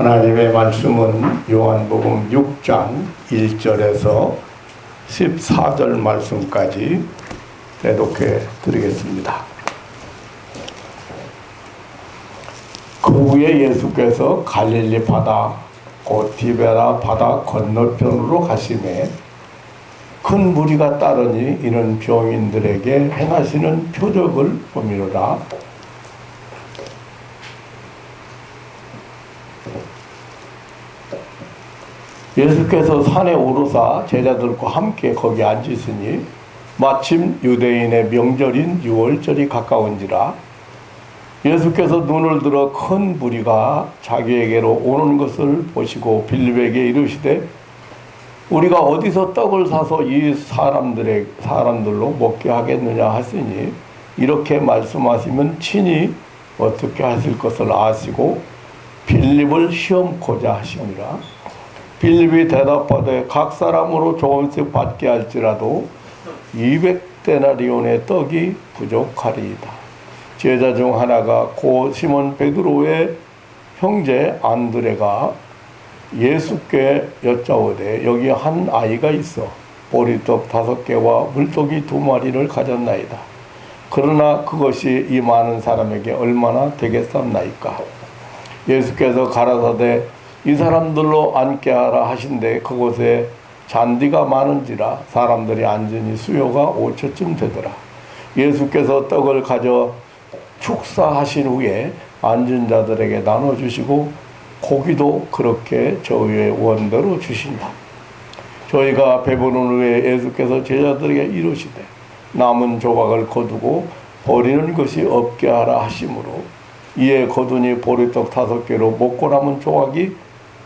하나님의 말씀은 요한복음 6장 1절에서 14절 말씀까지 대독해 드리겠습니다. 그 후에 예수께서 갈릴리 바다 곧 디베라 바다 건너편으로 가시매 큰 무리가 따르니 이는 병인들에게 행하시는 표적을 보미로라. 예수께서 산에 오르사 제자들과 함께 거기 앉으시니 마침 유대인의 명절인 유월절이 가까운지라. 예수께서 눈을 들어 큰 무리가 자기에게로 오는 것을 보시고 빌립에게 이르시되 우리가 어디서 떡을 사서 이 사람들로 먹게 하겠느냐 하시니 이렇게 말씀하시면 친히 어떻게 하실 것을 아시고 빌립을 시험코자 하시니라. 빌립이 대답하되 각 사람으로 조금씩 받게 할지라도 200데나리온의 떡이 부족하리이다. 제자 중 하나가 고 시몬 베드로의 형제 안드레가 예수께 여짜오되 여기 한 아이가 있어 보리떡 5개와 물고기 2마리를 가졌나이다. 그러나 그것이 이 많은 사람에게 얼마나 되겠사옵나이까. 예수께서 가라사대 이 사람들로 앉게 하라 하신데 그곳에 잔디가 많은지라 사람들이 앉으니 수요가 5초쯤 되더라. 예수께서 떡을 가져 축사하신 후에 앉은 자들에게 나눠주시고 고기도 그렇게 저희의 원대로 주신다. 저희가 배부른 후에 예수께서 제자들에게 이르시되 남은 조각을 거두고 버리는 것이 없게 하라 하심으로 이에 거두니 보리떡 5개로 먹고 남은 조각이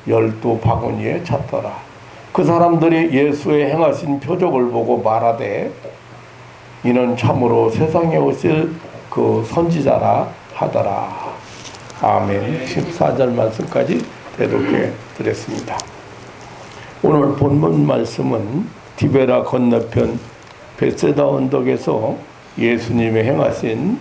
12바구니에 찼더라. 그 사람들이 예수의 행하신 표적을 보고 말하되 이는 참으로 세상에 오실 그 선지자라 하더라. 아멘. 14절 말씀까지 대독해 드렸습니다. 오늘 본문 말씀은 디베라 건너편 벳세다 언덕에서 예수님의 행하신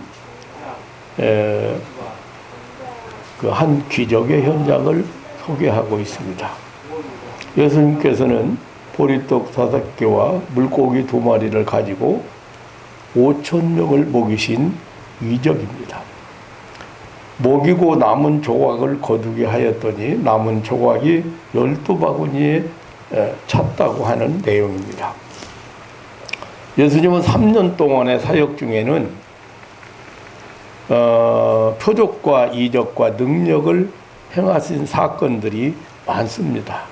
그 한 기적의 현장을 소개하고 있습니다. 예수님께서는 보리떡 5개와 물고기 2마리를 가지고 5,000명을 먹이신 이적입니다. 먹이고 남은 조각을 거두게 하였더니 남은 조각이 12바구니에 찼다고 하는 내용입니다. 예수님은 3년 동안의 사역 중에는 표적과 이적과 능력을 행하신 사건들이 많습니다.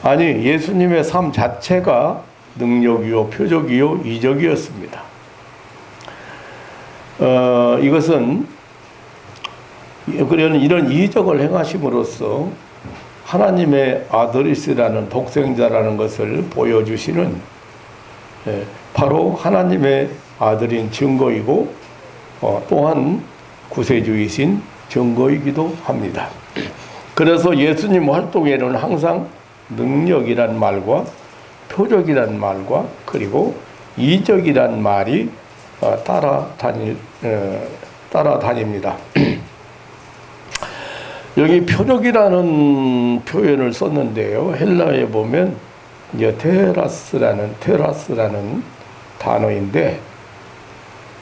아니 예수님의 삶 자체가 능력이요 표적이요 이적이었습니다. 이것은 이런 이적을 행하심으로써 하나님의 아들이시라는 독생자라는 것을 보여주시는 바로 하나님의 아들인 증거이고 또한 구세주이신 증거이기도 합니다. 그래서 예수님 활동에는 항상 능력이란 말과 표적이란 말과 그리고 이적이란 말이 따라다닙니다. 여기 표적이라는 표현을 썼는데요. 헬라어에 보면 이제 테라스라는 단어인데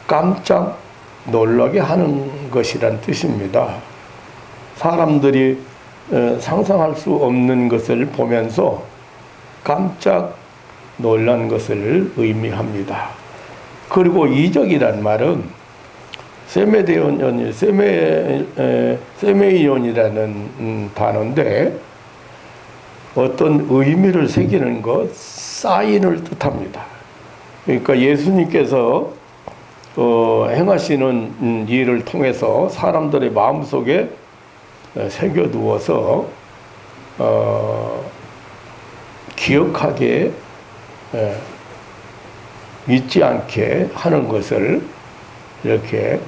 깜짝 놀라게 하는 것이란 뜻입니다. 사람들이 상상할 수 없는 것을 보면서 깜짝 놀란 것을 의미합니다. 그리고 이적이란 말은 세메이온이라는 단어인데 어떤 의미를 새기는 것, 사인을 뜻합니다. 그러니까 예수님께서 행하시는 일을 통해서 사람들의 마음속에 새겨두어서 기억하게 잊지 않게 하는 것을 이렇게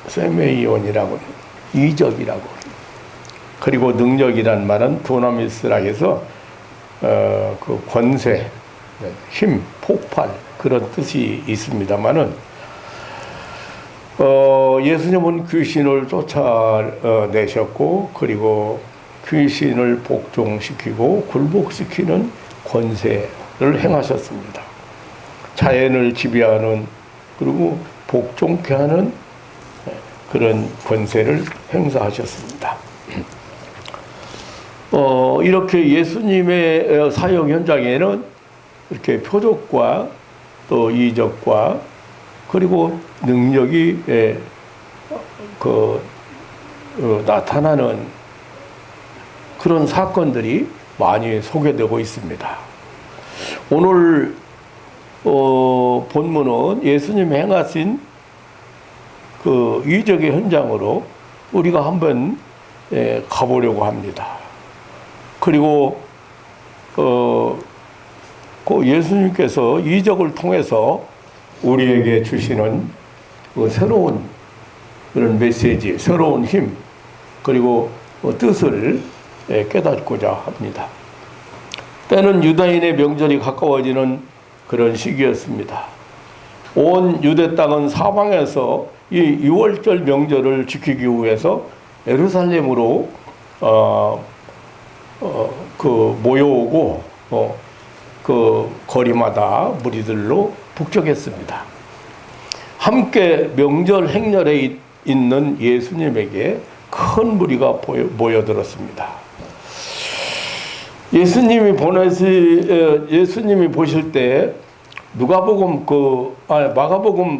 세메이온이라고 이적이라고. 그리고 능력이란 말은 두나미스라 해서 그 권세, 힘, 폭발 그런 뜻이 있습니다만은 예수님은 귀신을 쫓아내셨고, 그리고 귀신을 복종시키고 굴복시키는 권세를 행하셨습니다. 자연을 지배하는, 그리고 복종케 하는 그런 권세를 행사하셨습니다. 이렇게 예수님의 사역 현장에는 이렇게 표적과 또 이적과 그리고 능력이 나타나는 그런 사건들이 많이 소개되고 있습니다. 오늘 본문은 예수님이 행하신 그 이적의 현장으로 우리가 한번 가보려고 합니다. 그리고 그 예수님께서 이적을 통해서 우리에게 주시는 그 새로운 그런 메시지, 새로운 힘, 그리고 뜻을 깨닫고자 합니다. 때는 유다인의 명절이 가까워지는 그런 시기였습니다. 온 유대 땅은 사방에서 이 6월절 명절을 지키기 위해서 예루살렘으로 모여오고 그 거리마다 무리들로 북적했습니다. 함께 명절 행렬에 있는 예수님에게 큰 무리가 모여들었습니다. 예수님이 보실 때 마가복음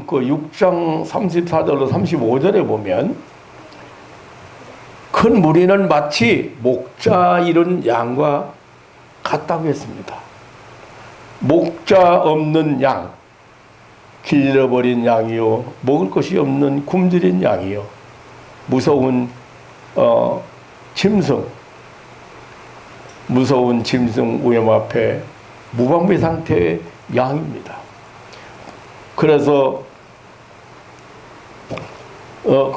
6장 34절로 35절에 보면 큰 무리는 마치 목자 잃은 양과 같다고 했습니다. 목자 없는 양, 길잃어버린 양이요, 먹을 것이 없는 굶주린 양이요, 무서운 짐승 위험 앞에 무방비 상태의 양입니다. 그래서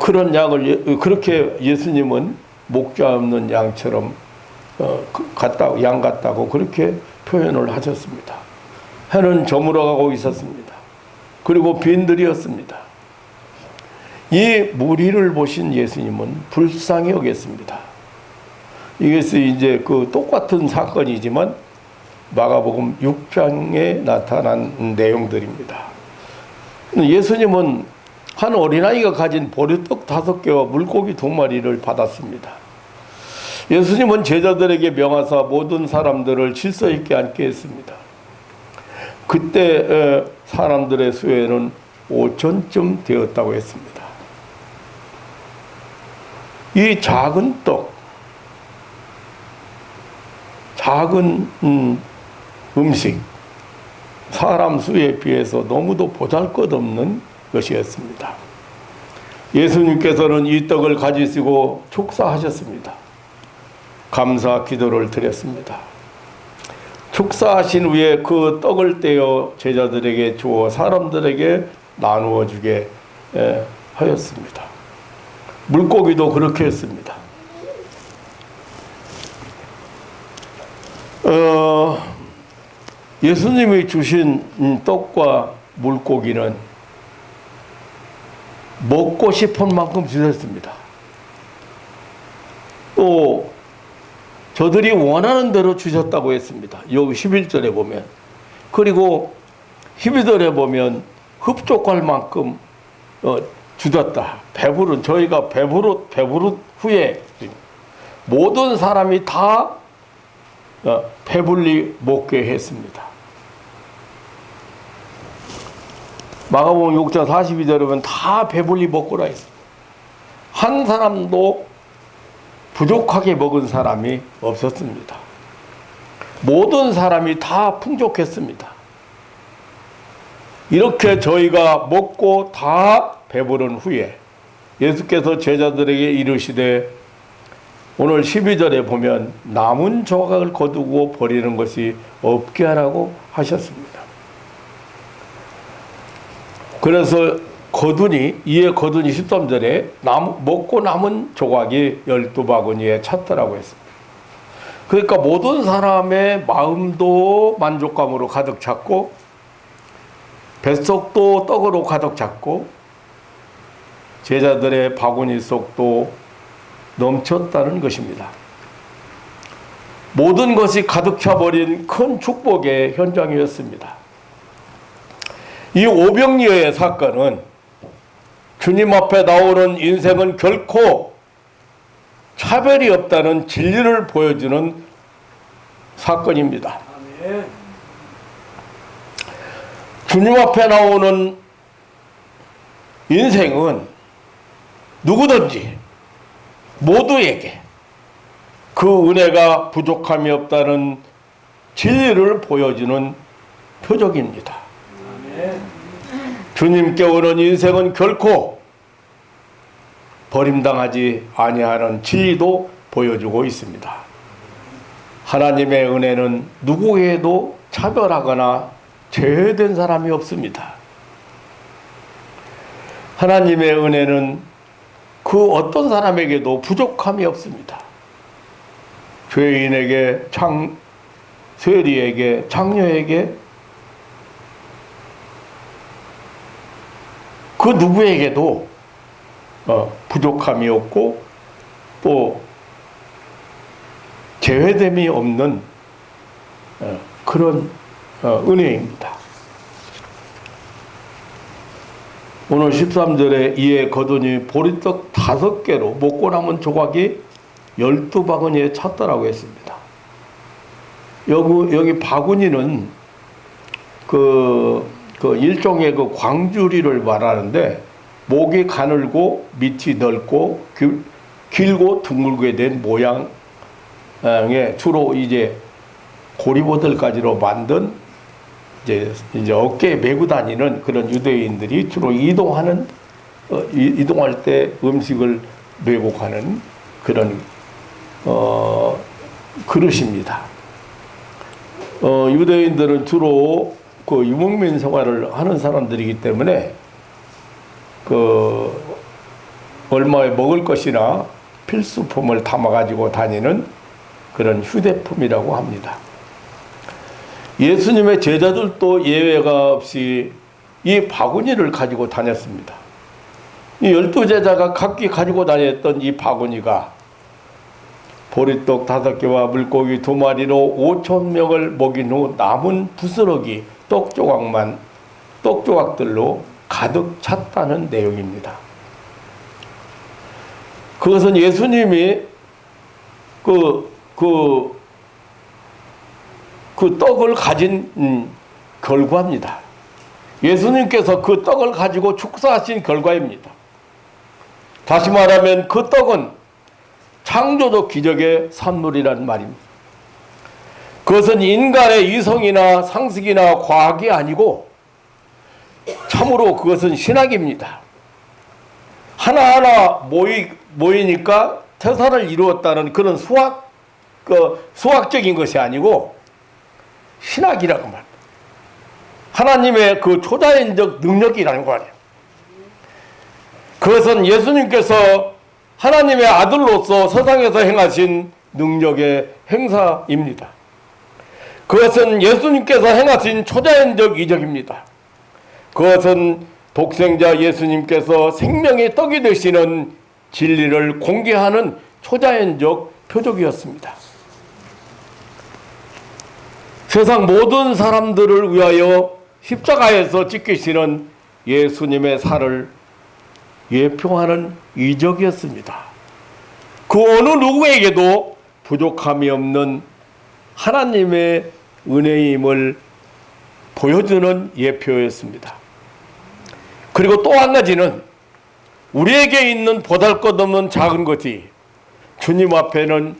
그런 양을 그렇게 예수님은 목자 없는 양처럼 양 같다고 그렇게 표현을 하셨습니다. 해는 저물어가고 있었습니다. 그리고 빈들이었습니다. 이 무리를 보신 예수님은 불쌍히 여겼습니다. 이것이 이제 그 똑같은 사건이지만 마가복음 6장에 나타난 내용들입니다. 예수님은 한 어린아이가 가진 보리떡 5개와 물고기 2마리를 받았습니다. 예수님은 제자들에게 명하사 모든 사람들을 질서 있게 앉게 했습니다. 그때 사람들의 수에는 5,000쯤 되었다고 했습니다. 이 작은 떡, 작은 음식, 사람 수에 비해서 너무도 보잘것없는 것이었습니다. 예수님께서는 이 떡을 가지시고 축사하셨습니다. 감사 기도를 드렸습니다. 축사하신 후에 그 떡을 떼어 제자들에게 주어 사람들에게 나누어 주게 하였습니다. 물고기도 그렇게 했습니다. 예수님이 주신 떡과 물고기는 먹고 싶은 만큼 주셨습니다. 또 저들이 원하는 대로 주셨다고 했습니다. 여기 11절에 보면. 그리고 12절에 보면 흡족할 만큼 주셨다. 저희가 배부른 후에 모든 사람이 다 배불리 먹게 했습니다. 마가복음 6장 42절에 보면 다 배불리 먹고라 했습니다. 한 사람도 부족하게 먹은 사람이 없었습니다. 모든 사람이 다 풍족했습니다. 이렇게 저희가 먹고 다 배부른 후에 예수께서 제자들에게 이르시되 오늘 12절에 보면 남은 조각을 거두고 버리는 것이 없게 하라고 하셨습니다. 그래서 이에 거두니 13절에 먹고 남은 조각이 12바구니에 찼더라고 했습니다. 그러니까 모든 사람의 마음도 만족감으로 가득 찼고 뱃속도 떡으로 가득 찼고 제자들의 바구니 속도 넘쳤다는 것입니다. 모든 것이 가득 차버린 큰 축복의 현장이었습니다. 이 오병이어의 사건은 주님 앞에 나오는 인생은 결코 차별이 없다는 진리를 보여주는 사건입니다. 주님 앞에 나오는 인생은 누구든지 모두에게 그 은혜가 부족함이 없다는 진리를 보여주는 표적입니다. 주님께 오는 인생은 결코 버림당하지 아니하는 진리도 보여주고 있습니다. 하나님의 은혜는 누구에게도 차별하거나 제외된 사람이 없습니다. 하나님의 은혜는 그 어떤 사람에게도 부족함이 없습니다. 죄인에게, 세리에게, 장녀에게, 그 누구에게도 부족함이 없고 또 제외됨이 없는 그런 은혜입니다. 오늘 13절에 이에 거두니 보리떡 5개로 먹고 남은 조각이 12바구니에 찼더라고 했습니다. 여기 바구니는 그 일종의 그 광주리를 말하는데 목이 가늘고 밑이 넓고 길고 둥글게 된 모양의 주로 이제 고리보들까지로 만든 이제 어깨에 메고 다니는 그런 유대인들이 주로 이동할 때 음식을 메고 가는 그런 그릇입니다. 유대인들은 주로 그 유목민 생활을 하는 사람들이기 때문에 그 얼마에 먹을 것이나 필수품을 담아가지고 다니는 그런 휴대품이라고 합니다. 예수님의 제자들도 예외가 없이 이 바구니를 가지고 다녔습니다. 이 12제자가 각기 가지고 다녔던 이 바구니가 보리떡 5개와 물고기 2마리로 5,000명을 먹인 후 남은 부스러기 떡조각들로 가득 찼다는 내용입니다. 그것은 예수님이 그 떡을 가진 결과입니다. 예수님께서 그 떡을 가지고 축사하신 결과입니다. 다시 말하면 그 떡은 창조적 기적의 산물이란 말입니다. 그것은 인간의 이성이나 상식이나 과학이 아니고 참으로 그것은 신학입니다. 하나하나 모이니까 태산을 이루었다는 그런 수학적인 것이 아니고 신학이라고 말합니다. 하나님의 그 초자연적 능력이라는 거 아니에요. 그것은 예수님께서 하나님의 아들로서 세상에서 행하신 능력의 행사입니다. 그것은 예수님께서 행하신 초자연적 이적입니다. 그것은 독생자 예수님께서 생명의 떡이 되시는 진리를 공개하는 초자연적 표적이었습니다. 세상 모든 사람들을 위하여 십자가에서 찢기시는 예수님의 살을 예표하는 이적이었습니다. 그 어느 누구에게도 부족함이 없는 하나님의 은혜임을 보여주는 예표였습니다. 그리고 또 한 가지는 우리에게 있는 보잘것없는 작은 것이 주님 앞에는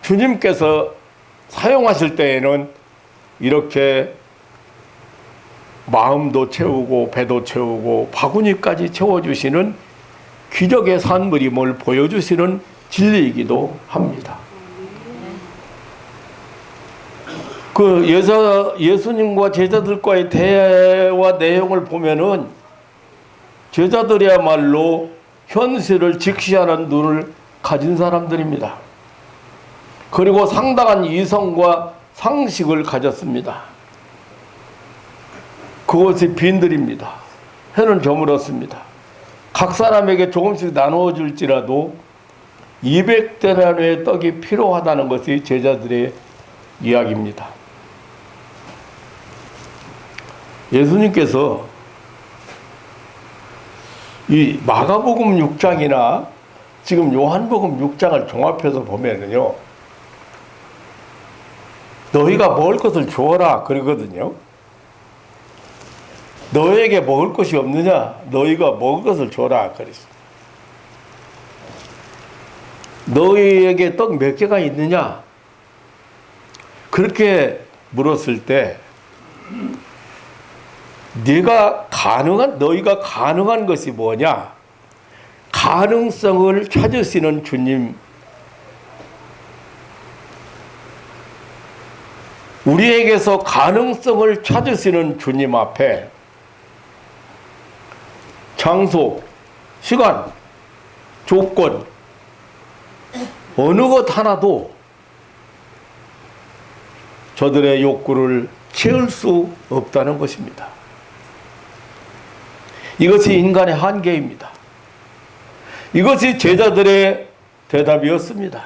주님께서 사용하실 때에는 이렇게 마음도 채우고 배도 채우고 바구니까지 채워주시는 기적의 산물임을 보여주시는 진리이기도 합니다. 그 예수님과 제자들과의 대화 내용을 보면은 제자들이야말로 현실을 직시하는 눈을 가진 사람들입니다. 그리고 상당한 이성과 상식을 가졌습니다. 그것이 빈들입니다. 해는 저물었습니다. 각 사람에게 조금씩 나누어 줄지라도 200데나리의 떡이 필요하다는 것이 제자들의 이야기입니다. 예수님께서 이 마가복음 6장이나 지금 요한복음 6장을 종합해서 보면은요, 너희가 먹을 것을 주어라 그러거든요. 너에게 먹을 것이 없느냐? 너희가 먹을 것을 줘라 그랬어. 너희에게 떡 몇 개가 있느냐? 그렇게 물었을 때 너희가 가능한 것이 뭐냐? 가능성을 찾으시는 주님, 우리에게서 가능성을 찾으시는 주님 앞에 장소, 시간, 조건, 어느 것 하나도 저들의 욕구를 채울 수 없다는 것입니다. 이것이 인간의 한계입니다. 이것이 제자들의 대답이었습니다.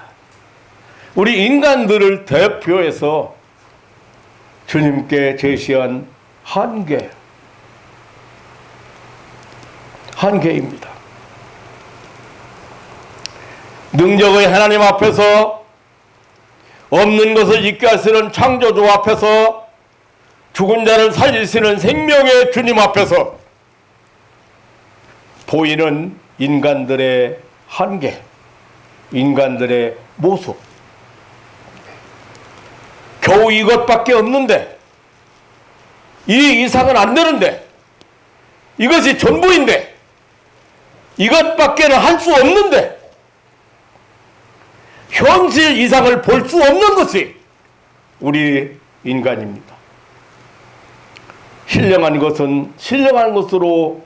우리 인간들을 대표해서 주님께 제시한 한계입니다. 능력의 하나님 앞에서, 없는 것을 있게 하시는 창조주 앞에서, 죽은 자를 살리시는 생명의 주님 앞에서 보이는 인간들의 한계, 인간들의 모습, 겨우 이것밖에 없는데, 이 이상은 안 되는데, 이것이 전부인데, 이것밖에는 할 수 없는데, 현실 이상을 볼 수 없는 것이 우리 인간입니다. 신령한 것은 신령한 것으로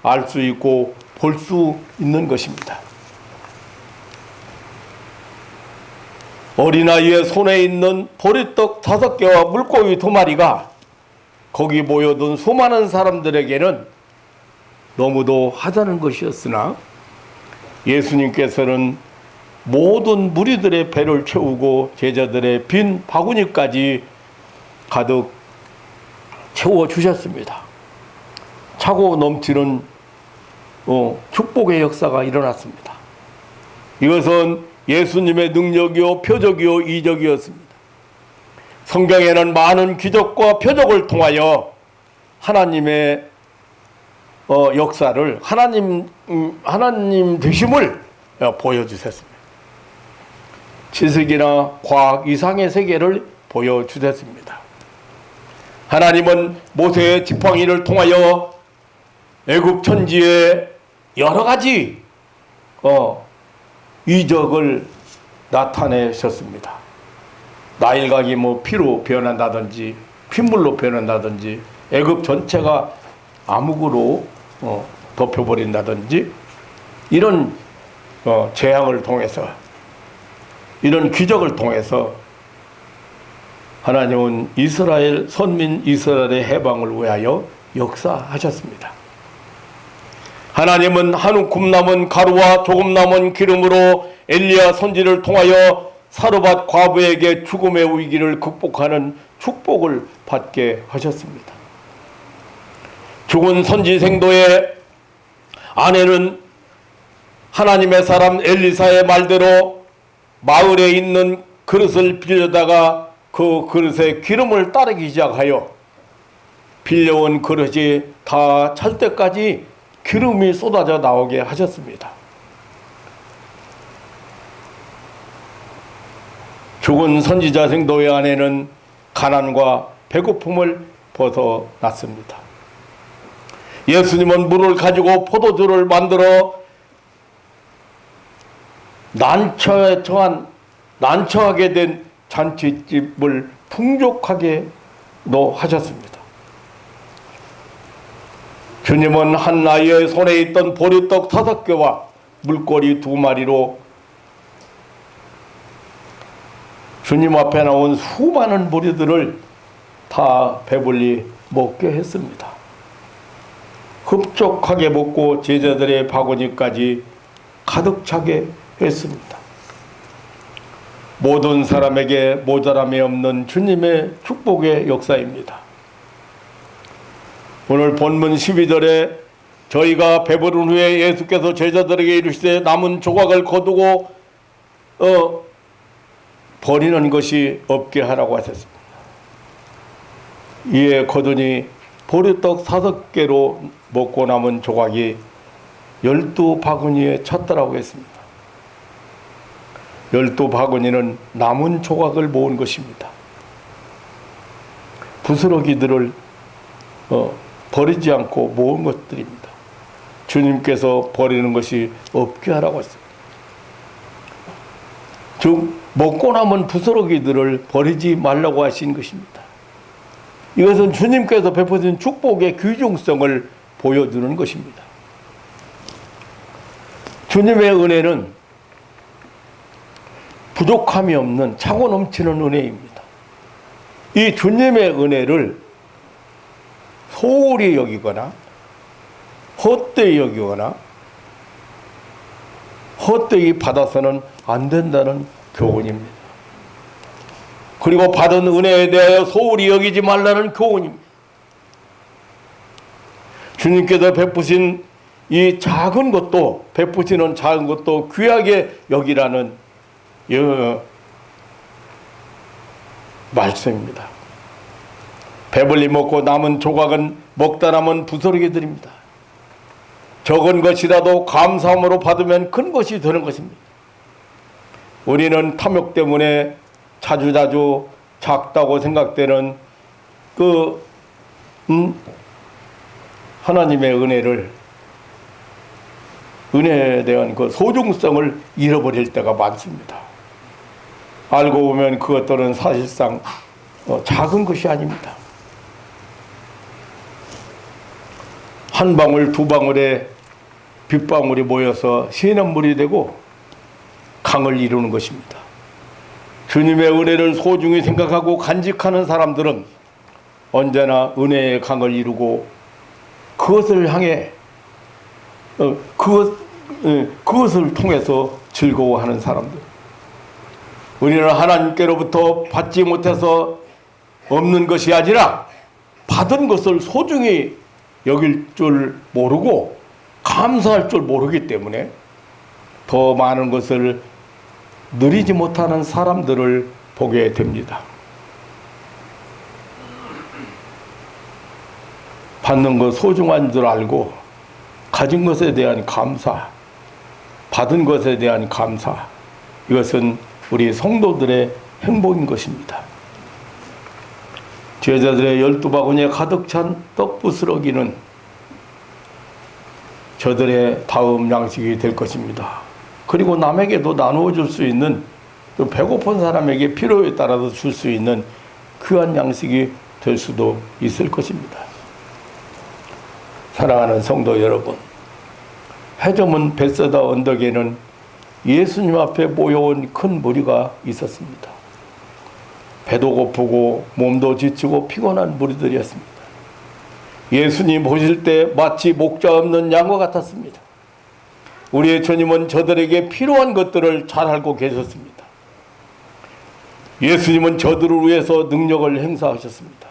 알 수 있고 볼 수 있는 것입니다. 어린아이의 손에 있는 보리떡 5개와 물고기 2마리가 거기 모여든 수많은 사람들에게는 너무도 하찮은 것이었으나 예수님께서는 모든 무리들의 배를 채우고 제자들의 빈 바구니까지 가득 채워주셨습니다. 차고 넘치는 축복의 역사가 일어났습니다. 이것은 예수님의 능력이요 표적이요 이적이었습니다. 성경에는 많은 기적과 표적을 통하여 하나님의 역사를, 하나님 되심을 보여주셨습니다. 지식이나 과학 이상의 세계를 보여주셨습니다. 하나님은 모세의 지팡이를 통하여 애굽 천지에 여러 가지 이적을 나타내셨습니다. 나일강이 피로 변한다든지 핏물로 변한다든지 애굽 전체가 암흑으로 덮여버린다든지 이런 재앙을 통해서, 이런 기적을 통해서 하나님은 선민 이스라엘의 해방을 위하여 역사하셨습니다. 하나님은 한 움큼 남은 가루와 조금 남은 기름으로 엘리야 선지를 통하여 사르밧 과부에게 죽음의 위기를 극복하는 축복을 받게 하셨습니다. 죽은 선지 생도의 아내는 하나님의 사람 엘리사의 말대로 마을에 있는 그릇을 빌려다가 그 그릇에 기름을 따르기 시작하여 빌려온 그릇이 다 찰 때까지 기름이 쏟아져 나오게 하셨습니다. 죽은 선지자 생도의 아내는 가난과 배고픔을 벗어났습니다. 예수님은 물을 가지고 포도주를 만들어 난처하게 된 잔치집을 풍족하게 하셨습니다. 주님은 한 아이의 손에 있던 보리떡 5개와 물고기 2마리로 주님 앞에 나온 수많은 무리들을 다 배불리 먹게 했습니다. 흡족하게 먹고 제자들의 바구니까지 가득 차게 했습니다. 모든 사람에게 모자람이 없는 주님의 축복의 역사입니다. 오늘 본문 12절에 저희가 배부른 후에 예수께서 제자들에게 이르시되 남은 조각을 거두고 버리는 것이 없게 하라고 하셨습니다. 이에 거두니 보리떡 5개로 먹고 남은 조각이 12바구니에 찼더라고 했습니다. 12바구니는 남은 조각을 모은 것입니다. 부스러기들을 버리지 않고 모은 것들입니다. 주님께서 버리는 것이 없게 하라고 했습니다. 즉 먹고 남은 부스러기들을 버리지 말라고 하신 것입니다. 이것은 주님께서 베푸신 축복의 귀중성을 보여주는 것입니다. 주님의 은혜는 부족함이 없는 차고 넘치는 은혜입니다. 이 주님의 은혜를 소홀히 여기거나 헛되이 여기거나 헛되이 받아서는 안 된다는 교훈입니다. 그리고 받은 은혜에 대하여 소홀히 여기지 말라는 교훈입니다. 주님께서 베푸신 이 작은 것도, 베푸시는 작은 것도 귀하게 여기라는 말씀입니다. 배불리 먹고 남은 조각은 먹다 남은 부스러기들입니다. 적은 것이라도 감사함으로 받으면 큰 것이 되는 것입니다. 우리는 탐욕 때문에 자주자주 작다고 생각되는 하나님의 은혜에 대한 그 소중성을 잃어버릴 때가 많습니다. 알고 보면 그것들은 사실상 작은 것이 아닙니다. 한 방울 두 방울에 빗방울이 모여서 시냇물이 되고 강을 이루는 것입니다. 주님의 은혜를 소중히 생각하고 간직하는 사람들은 언제나 은혜의 강을 이루고 그것을 향해 그것을 통해서 즐거워하는 사람들. 우리는 하나님께로부터 받지 못해서 없는 것이 아니라 받은 것을 소중히 여길 줄 모르고 감사할 줄 모르기 때문에 더 많은 것을 누리지 못하는 사람들을 보게 됩니다. 받는 것 소중한 줄 알고 가진 것에 대한 감사, 받은 것에 대한 감사, 이것은 우리 성도들의 행복인 것입니다. 제자들의 12바구니에 가득 찬 떡부스러기는 저들의 다음 양식이 될 것입니다. 그리고 남에게도 나누어 줄 수 있는, 또 배고픈 사람에게 필요에 따라서 줄 수 있는 귀한 양식이 될 수도 있을 것입니다. 사랑하는 성도 여러분, 회점은 벳세다 언덕에는 예수님 앞에 모여온 큰 무리가 있었습니다. 배도 고프고 몸도 지치고 피곤한 무리들이었습니다. 예수님 보실 때 마치 목자 없는 양과 같았습니다. 우리의 주님은 저들에게 필요한 것들을 잘 알고 계셨습니다. 예수님은 저들을 위해서 능력을 행사하셨습니다.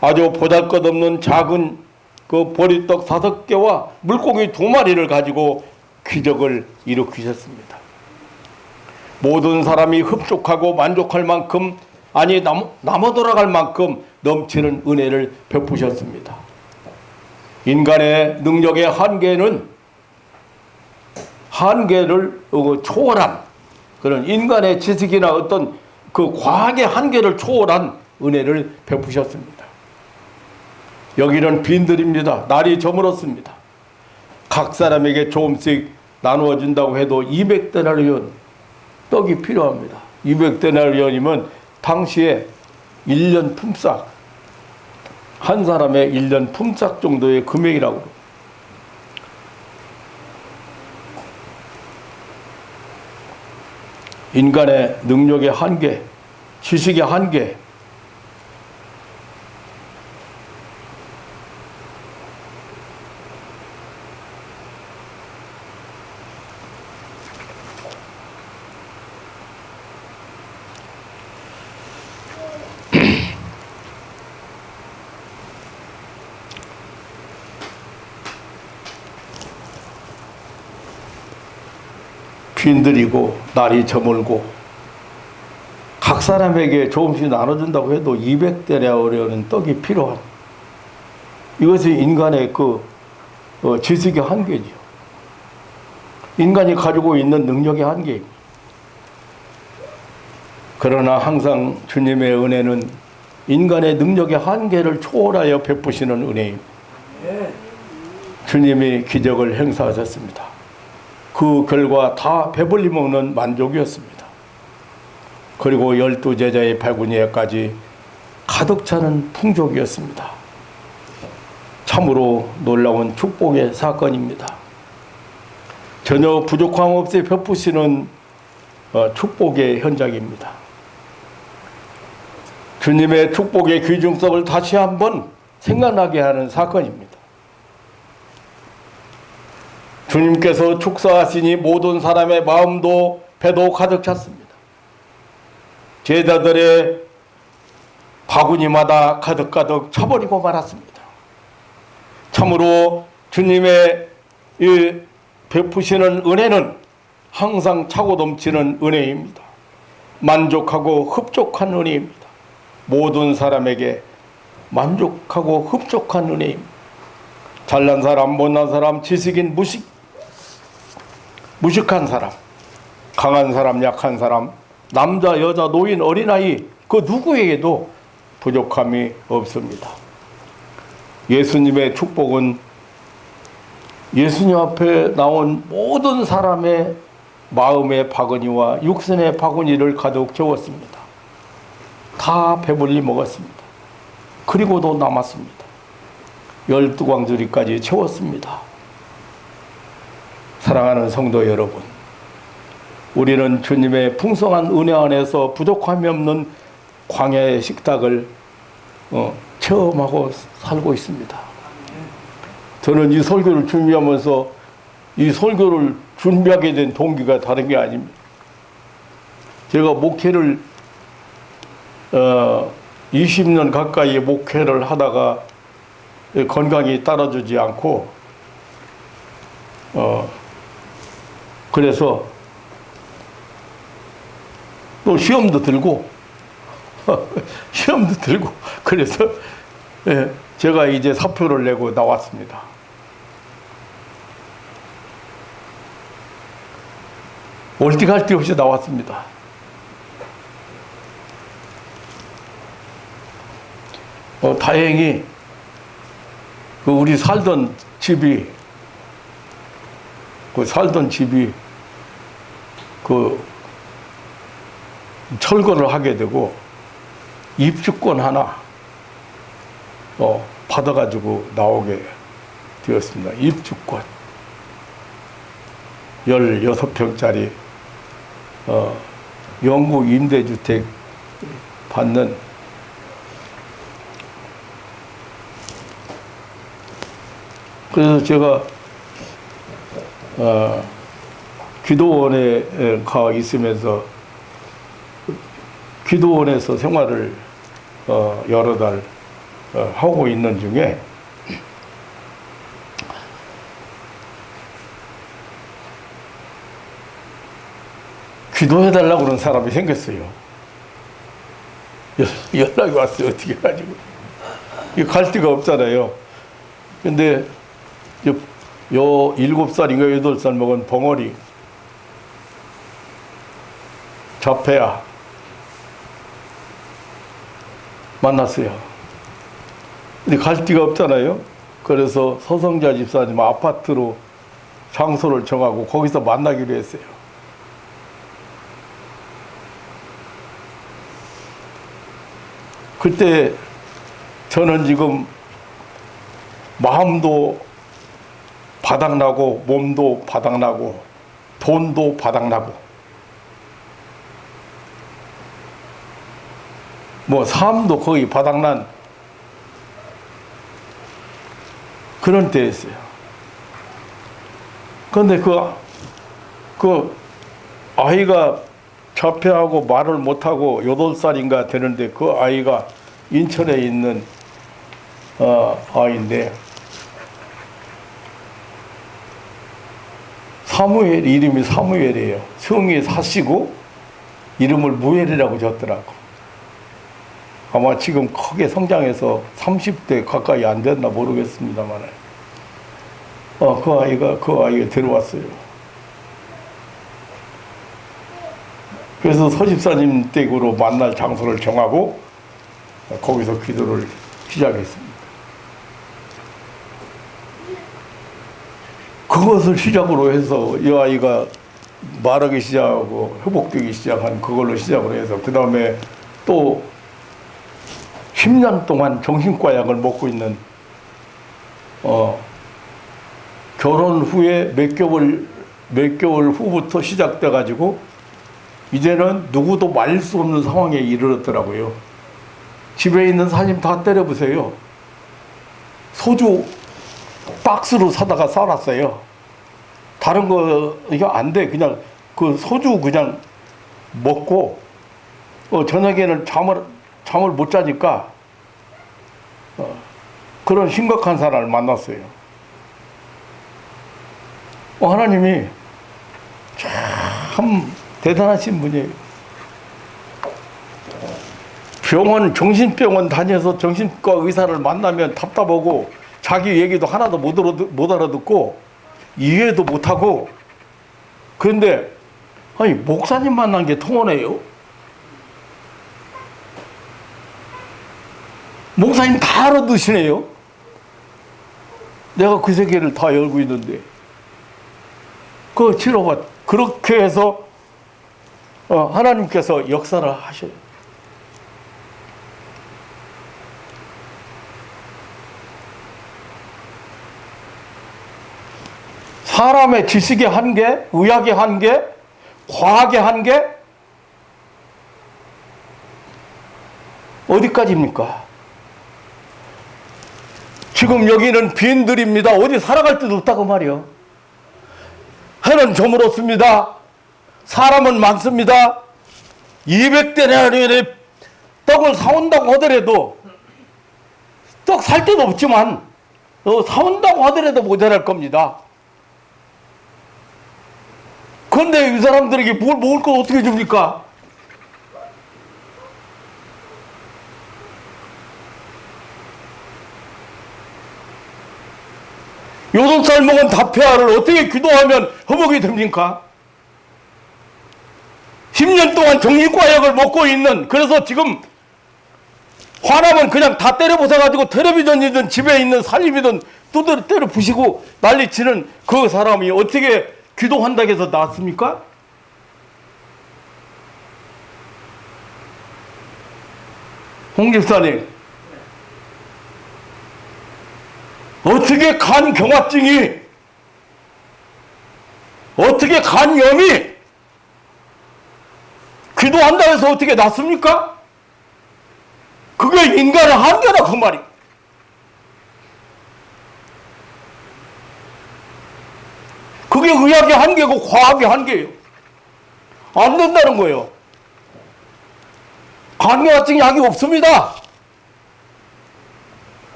아주 보잘것없는 작은 그 보리떡 5개와 물고기 2마리를 가지고 기적을 일으키셨습니다. 모든 사람이 흡족하고 만족할 만큼, 아니 남아 돌아갈 만큼 넘치는 은혜를 베푸셨습니다. 인간의 능력의 한계를 초월한 그런 인간의 지식이나 어떤 그 과학의 한계를 초월한 은혜를 베푸셨습니다. 여기는 빈들입니다. 날이 저물었습니다. 각 사람에게 조금씩 나누어 준다고 해도 200데나리온 떡이 필요합니다. 200데나리온이면 당시에 1년 품삯, 한 사람의 1년 품삯 정도의 금액이라고. 인간의 능력의 한계, 지식의 한계, 쉰들이고 날이 저물고 각 사람에게 조금씩 나눠준다고 해도 200대랴오려는 떡이 필요한, 이것이 인간의 지식의 한계지요. 인간이 가지고 있는 능력의 한계입니다. 그러나 항상 주님의 은혜는 인간의 능력의 한계를 초월하여 베푸시는 은혜입니다. 주님이 기적을 행사하셨습니다. 그 결과 다 배불리 먹는 만족이었습니다. 그리고 12제자의 발군예까지 가득 차는 풍족이었습니다. 참으로 놀라운 축복의 사건입니다. 전혀 부족함 없이 베푸시는 축복의 현장입니다. 주님의 축복의 귀중성을 다시 한번 생각나게 하는 사건입니다. 주님께서 축사하시니 모든 사람의 마음도 배도 가득 찼습니다. 제자들의 바구니마다 가득가득 차버리고 말았습니다. 참으로 주님의 이 베푸시는 은혜는 항상 차고 넘치는 은혜입니다. 만족하고 흡족한 은혜입니다. 모든 사람에게 만족하고 흡족한 은혜입니다. 잘난 사람, 못난 사람, 지식인, 무식한 사람, 강한 사람, 약한 사람, 남자, 여자, 노인, 어린아이, 그 누구에게도 부족함이 없습니다. 예수님의 축복은 예수님 앞에 나온 모든 사람의 마음의 바구니와 육신의 바구니를 가득 채웠습니다. 다 배불리 먹었습니다. 그리고도 남았습니다. 12광주리까지 채웠습니다. 사랑하는 성도 여러분, 우리는 주님의 풍성한 은혜 안에서 부족함이 없는 광야의 식탁을 체험하고 살고 있습니다. 저는 이 설교를 준비하면서 이 설교를 준비하게 된 동기가 다른 게 아닙니다. 제가 목회를 20년 가까이 목회를 하다가 건강이 따라주지 않고 그래서 또 시험도 들고 그래서 제가 이제 사표를 내고 나왔습니다. 올 데 갈 데 없이 나왔습니다. 다행히 우리 살던 집이 철거를 하게 되고 입주권 하나 받아가지고 나오게 되었습니다. 입주권 16평짜리 영구 임대주택 받는 그래서 제가 기도원에 가 있으면서 기도원에서 생활을 여러 달 하고 있는 중에 기도해달라고 그러는 사람이 생겼어요. 연락이 왔어요. 어떻게 해가지고. 갈 데가 없잖아요. 근데 요 7살인가 8살 먹은 벙어리 자폐아 만났어요. 근데 갈 데가 없잖아요. 그래서 서성자 집사님 아파트로 장소를 정하고 거기서 만나기로 했어요. 그때 저는 지금 마음도 바닥나고 몸도 바닥나고 돈도 바닥나고 뭐 삶도 거의 바닥난 그런 때였어요. 그런데 그 아이가 자폐하고 말을 못하고 8살인가 되는데 그 아이가 인천에 있는 아이인데 사무엘 이름이 사무엘이에요. 성이 사시고 이름을 무엘이라고 졌더라고. 아마 지금 크게 성장해서 30대 가까이 안 됐나 모르겠습니다만, 그 아이가 데려왔어요. 그래서 서집사님 댁으로 만날 장소를 정하고 거기서 기도를 시작했습니다. 그것을 시작으로 해서 이 아이가 말하기 시작하고 회복되기 시작한 그걸로 시작을 해서 그 다음에 또 10년 동안 정신과 약을 먹고 있는 결혼 후에 몇 개월 후부터 시작돼 가지고 이제는 누구도 말릴 수 없는 상황에 이르렀더라고요. 집에 있는 사진 다 때려보세요. 소주 박스로 사다가 싸놨어요. 다른 거 이거 안 돼. 그냥 그 소주 그냥 먹고 저녁에는 잠을 못 자니까 그런 심각한 사람을 만났어요. 하나님이 참 대단하신 분이에요. 정신병원 다녀서 정신과 의사를 만나면 답답하고 자기 얘기도 하나도 못 알아듣고 이해도 못하고, 그런데 아니 목사님 만난 게 통하네요. 목사님 다 알아듣시네요. 내가 그 세계를 다 열고 있는데 그 치료가 그렇게 해서 하나님께서 역사를 하셔요. 사람의 지식의 한계, 의학의 한계, 과학의 한계 어디까지입니까? 지금 여기는 빈들입니다. 어디 살아갈 데도 없다고 말이요. 해는 저물었습니다. 사람은 많습니다. 200대나 떡을 사온다고 하더라도 떡 살 데도 없지만 사온다고 하더라도 모자랄 겁니다. 그런데 이 사람들에게 뭘 먹을 걸 어떻게 줍니까? 요동살 먹은 다폐아를 어떻게 기도하면 회복이 됩니까? 10년 동안 정신과약을 먹고 있는, 그래서 지금 화나면 그냥 다 때려 부숴가지고 텔레비전이든 집에 있는 살림이든 두드려 때려 부시고 난리치는 그 사람이 어떻게 기도한다고 해서 낫습니까? 홍 집사님, 어떻게 간 경화증이, 어떻게 간염이 기도한다 해서 어떻게 낫습니까? 그게 인간의 한계다 그 말이. 그게 의학의 한계고 과학의 한계예요. 안 된다는 거예요. 간경화증 약이 없습니다.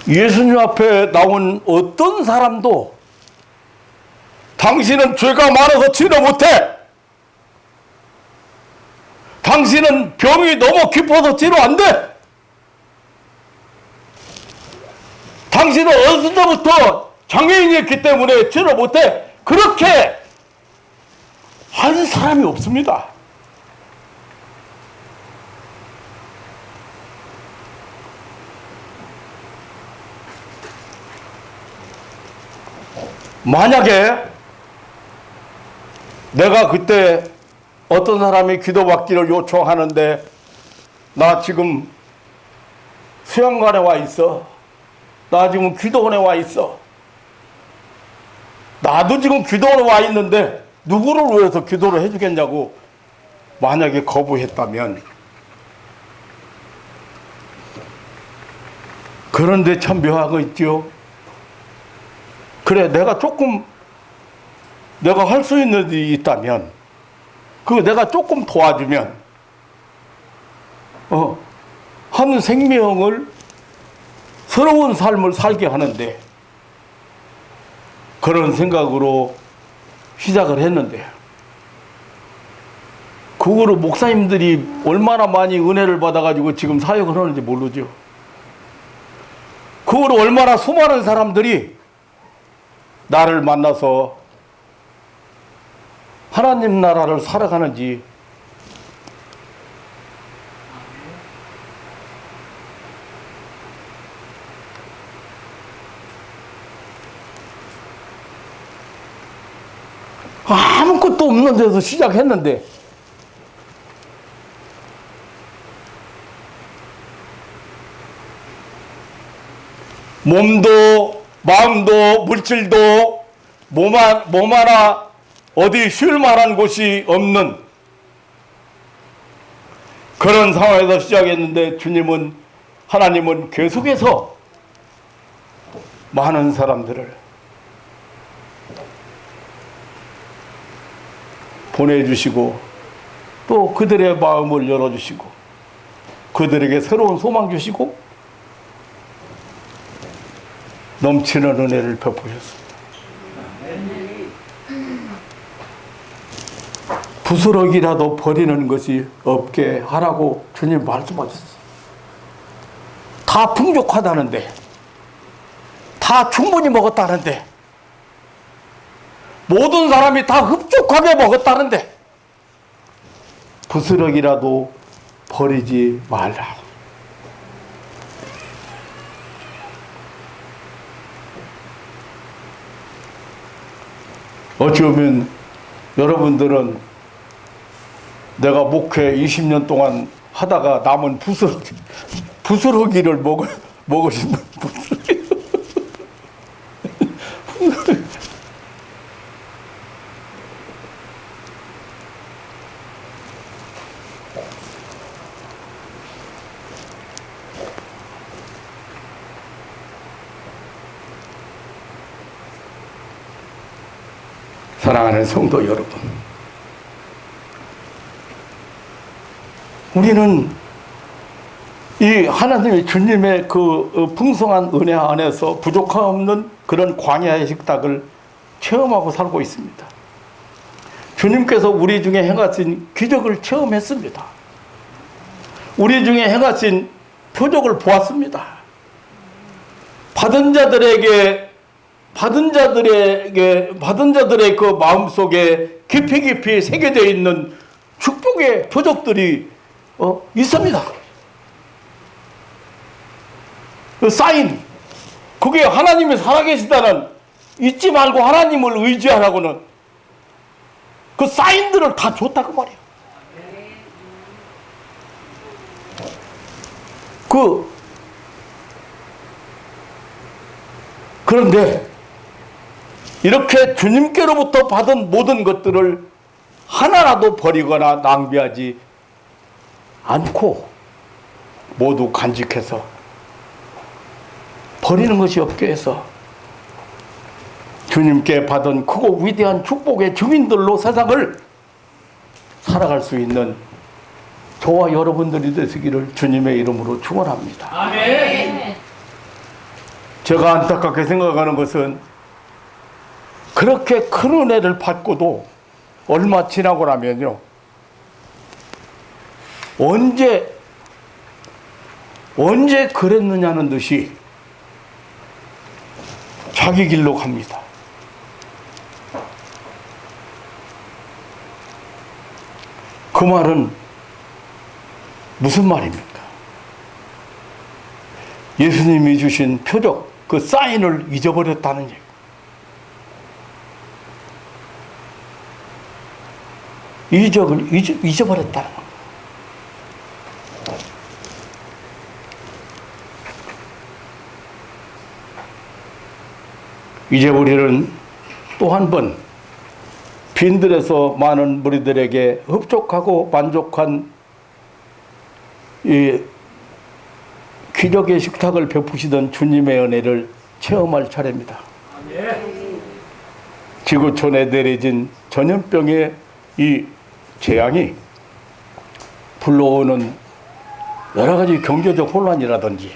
예수님 앞에 나온 어떤 사람도 당신은 죄가 많아서 치료 못해. 당신은 병이 너무 깊어서 치료 안 돼. 당신은 어렸을 때부터 장애인이었기 때문에 치료 못해. 그렇게 한 사람이 없습니다. 만약에 내가 그때 어떤 사람이 기도받기를 요청하는데 나 지금 수양관에 와 있어. 나 지금 기도원에 와 있어. 나도 지금 기도원에 와 있는데 누구를 위해서 기도를 해주겠냐고 만약에 거부했다면, 그런데 참 묘한 거 있죠. 그래, 내가 할 수 있는 일이 있다면, 그거 내가 조금 도와주면, 한 생명을 새로운 삶을 살게 하는데 그런 생각으로 시작을 했는데 그거로 목사님들이 얼마나 많이 은혜를 받아가지고 지금 사역을 하는지 모르죠. 그거로 얼마나 수많은 사람들이 나를 만나서 하나님 나라를 살아가는지 아무것도 없는 데서 시작했는데 몸도 마음도 물질도 몸 하나 어디 쉴 만한 곳이 없는 그런 상황에서 시작했는데 하나님은 계속해서 많은 사람들을 보내주시고 또 그들의 마음을 열어주시고 그들에게 새로운 소망 주시고 넘치는 은혜를 베푸셨습니다. 부스러기라도 버리는 것이 없게 하라고 주님 말씀하셨어요. 다 풍족하다는데 다 충분히 먹었다는데 모든 사람이 다 흡족하게 먹었다는데 부스러기라도 버리지 말라. 어찌보면 여러분들은 내가 목회 20년 동안 하다가 남은 부스러기를 먹으신 부스러기. 사랑하는 성도 여러분, 우리는 이 하나님의 주님의 그 풍성한 은혜 안에서 부족함 없는 그런 광야의 식탁을 체험하고 살고 있습니다. 주님께서 우리 중에 행하신 기적을 체험했습니다. 우리 중에 행하신 표적을 보았습니다. 받은 자들의 그 마음속에 깊이 새겨져 있는 축복의 표적들이 있습니다. 그 사인, 그게 하나님이 살아계시다는, 잊지 말고 하나님을 의지하라고는 그 사인들을 다 줬다고 말이에요. 그런데 이렇게 주님께로부터 받은 모든 것들을 하나라도 버리거나 낭비하지 않고 모두 간직해서 버리는 것이 없게 해서 주님께 받은 크고 위대한 축복의 증인들로 세상을 살아갈 수 있는 저와 여러분들이 되시기를 주님의 이름으로 축원합니다. 아멘. 제가 안타깝게 생각하는 것은 그렇게 큰 은혜를 받고도 얼마 지나고 나면요, 언제 그랬느냐는 듯이 자기 길로 갑니다. 그 말은 무슨 말입니까? 예수님이 주신 표적, 그 사인을 잊어버렸다는 얘기. 이적을 잊어버렸다는 겁니다. 이제 우리는 또 한 번 빈들에서 많은 무리들에게 흡족하고 만족한 이 기적의 식탁을 베푸시던 주님의 은혜를 체험할 차례입니다. 지구촌에 내려진 전염병의 이 재앙이 불러오는 여러 가지 경제적 혼란이라든지,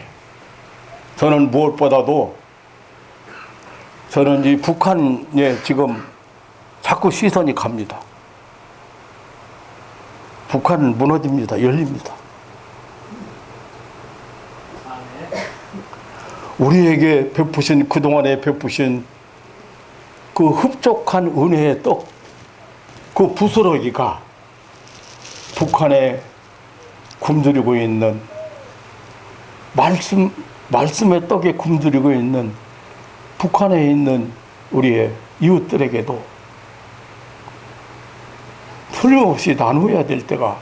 저는 무엇보다도 저는 이 북한에 지금 자꾸 시선이 갑니다. 북한은 무너집니다. 열립니다. 우리에게 베푸신, 그동안에 베푸신 그 흡족한 은혜의 떡, 그 부스러기가 북한에 굶주리고 있는 말씀의 떡에 굶주리고 있는 북한에 있는 우리의 이웃들에게도 틀림없이 나누어야 될 때가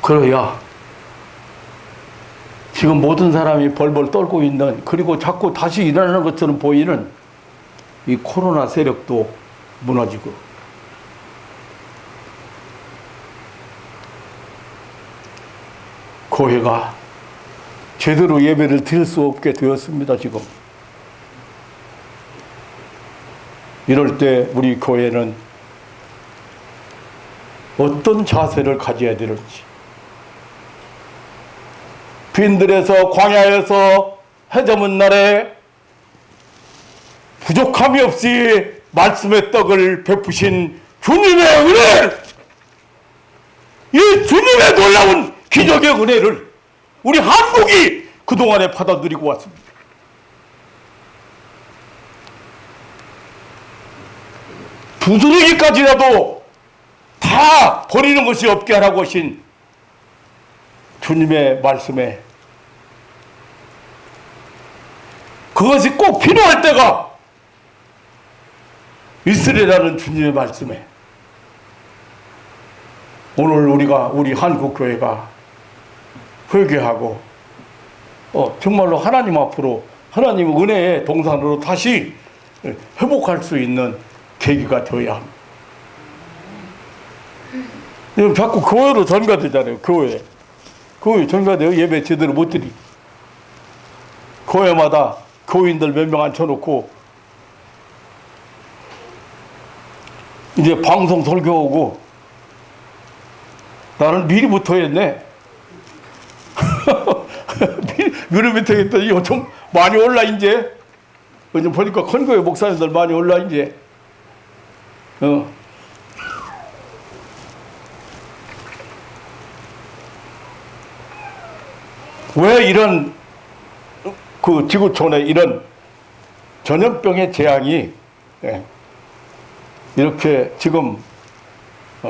그래야 지금 모든 사람이 벌벌 떨고 있는, 그리고 자꾸 다시 일어나는 것처럼 보이는 이 코로나 세력도 무너지고, 교회가 제대로 예배를 드릴 수 없게 되었습니다. 지금 이럴 때 우리 교회는 어떤 자세를 가져야 되는지, 빈들에서 광야에서 해저문 날에 부족함이 없이 말씀의 떡을 베푸신 주님의 은혜, 이 주님의 놀라운 기적의 은혜를 우리 한국이 그동안에 받아들이고 왔습니다. 부스러기까지라도 다 버리는 것이 없게 하라고 하신 주님의 말씀에, 그것이 꼭 필요할 때가 있으리라는 주님의 말씀에, 오늘 우리 한국교회가 회개하고 정말로 하나님 앞으로, 하나님 은혜의 동산으로 다시 회복할 수 있는 계기가 되어야 합니다. 자꾸 교회로 전가되잖아요. 교회 전가돼요. 예배 제대로 못 드리. 교회마다 교인들 몇 명 앉혀놓고 이제 방송 설교하고, 나는 미리부터 했네. 미리부터 했더니 요즘 많이 올라. 이제 요즘 보니까 큰 교회 목사님들 많이 올라. 이제 왜 이런 그 지구촌에 이런 전염병의 재앙이 이렇게 지금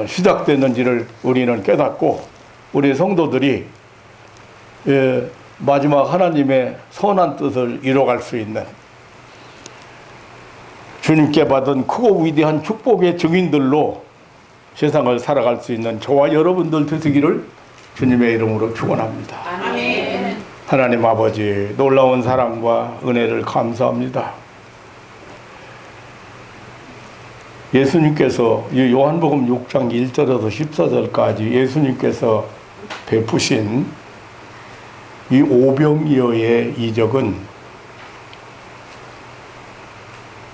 시작됐는지를 우리는 깨닫고, 우리 성도들이 마지막 하나님의 선한 뜻을 이뤄갈 수 있는, 주님께 받은 크고 위대한 축복의 증인들로 세상을 살아갈 수 있는 저와 여러분들 되시기를 주님의 이름으로 축원합니다. 아멘. 하나님 아버지, 놀라운 사랑과 은혜를 감사합니다. 예수님께서 요한복음 6장 1절에서 14절까지 예수님께서 베푸신 이 오병이어의 이적은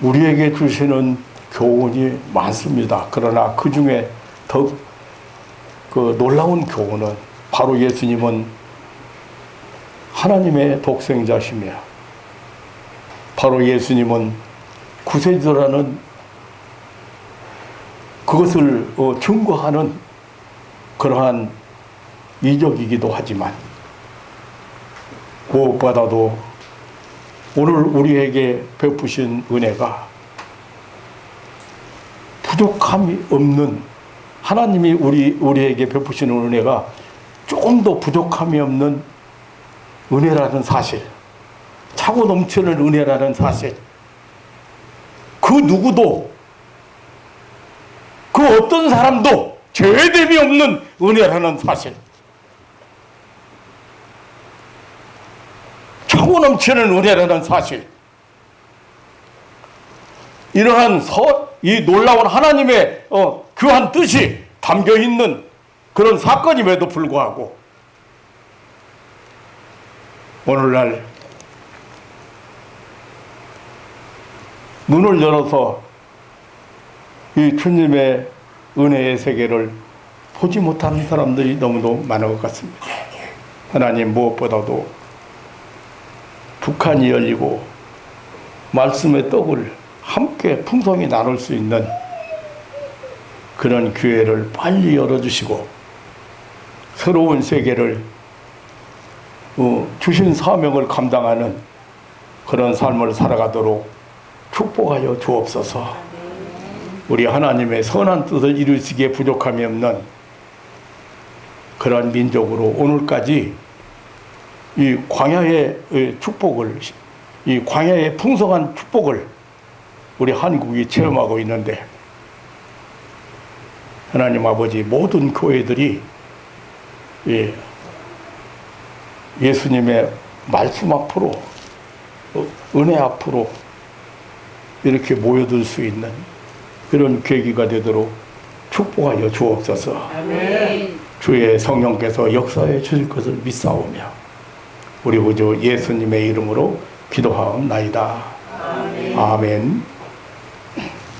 우리에게 주시는 교훈이 많습니다. 그러나 그 중에 더 그 놀라운 교훈은 바로 예수님은 하나님의 독생자시며, 바로 예수님은 구세주라는 그것을 증거하는 그러한 이적이기도 하지만, 무엇보다도 오늘 우리에게 베푸신 은혜가 부족함이 없는, 하나님이 우리에게 베푸시는 은혜가 조금 더 부족함이 없는 은혜라는 사실, 차고 넘치는 은혜라는 사실, 그 누구도, 그 어떤 사람도 제외됨이 없는 은혜라는 사실, 차고 넘치는 은혜라는 사실, 이러한 이 놀라운 하나님의 귀한 뜻이 담겨있는 그런 사건임에도 불구하고 오늘날 눈을 열어서 이 주님의 은혜의 세계를 보지 못하는 사람들이 너무도 많은 것 같습니다. 하나님, 무엇보다도 북한이 열리고 말씀의 떡을 함께 풍성히 나눌 수 있는 그런 기회를 빨리 열어주시고 새로운 세계를 주신 사명을 감당하는 그런 삶을 살아가도록 축복하여 주옵소서. 우리 하나님의 선한 뜻을 이루시기에 부족함이 없는 그러한 민족으로 오늘까지 이 광야의 축복을, 이 광야의 풍성한 축복을 우리 한국이 체험하고 있는데, 하나님 아버지, 모든 교회들이 예수님의 말씀 앞으로, 은혜 앞으로 이렇게 모여들 수 있는 그런 계기가 되도록 축복하여 주옵소서. 아멘. 주의 성령께서 역사해 주실 것을 믿사오며 우리 구주 예수님의 이름으로 기도하옵나이다. 아멘. 아멘.